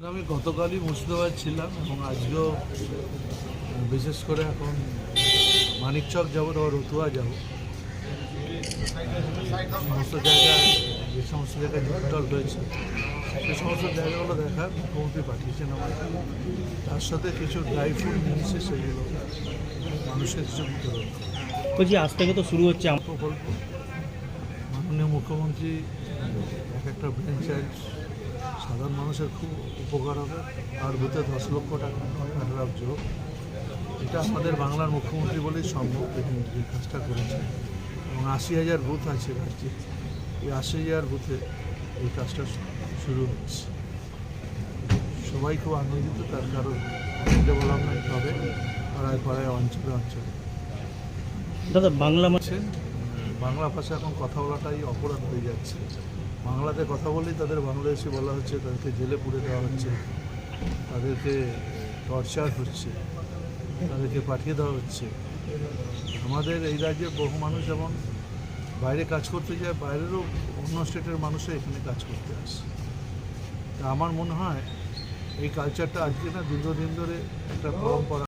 আমি গতকালই মুর্শিদাবাদ ছিলাম এবং আজকেও বিশেষ করে এখন মানিকচক যাবো, তারপর রতুয়া যাবো। সমস্ত জায়গায় যে সমস্ত জায়গায় জল হয়েছে সে সমস্ত জায়গাগুলো দেখার মুখ্যমন্ত্রী পাঠিয়েছেন আমাকে। তার সাথে কিছু ড্রাই ফ্রুট নিয়ে এসে সেগুলো মানুষের কিছু বিতরণ বলছি আজ থেকে তো শুরু হচ্ছে প্রকল্প। মাননীয় মুখ্যমন্ত্রী এক একটা ব্রেন চাইল্ড সাধারণ মানুষের খুব উপকার হবে। আর বুথে 10 লক্ষ টাকা কাটার যোগ, এটা আমাদের বাংলার মুখ্যমন্ত্রী বলেই সম্ভব যে কাজটা করেছে। এবং 80,000 বুথ আছে রাজ্যে, এই 80,000 বুথে এই কাজটা শুরু হচ্ছে। সবাই খুব আনন্দিত, তার কারণ ডেভেলপমেন্ট হবে পাড়ায় পাড়ায়, অঞ্চলে অঞ্চলে। দাদা বাংলা বাংলা ভাষা এখন কথা বলাটাই অপরাধ হয়ে যাচ্ছে। বাংলাতে কথা বলেই তাদের বাংলাদেশি বলা হচ্ছে, তাদেরকে জেলে পুরে দেওয়া হচ্ছে, তাদেরকে টর্চার হচ্ছে, তাদেরকে পাঠিয়ে দেওয়া হচ্ছে। আমাদের এই রাজ্যের বহু মানুষ যেমন বাইরে কাজ করতে যায়, বাইরেরও অন্য স্টেটের মানুষও এখানে কাজ করতে আসে। তা আমার মনে হয় এই কালচারটা আজকে না, দীর্ঘদিন ধরে একটা পরম্পরা।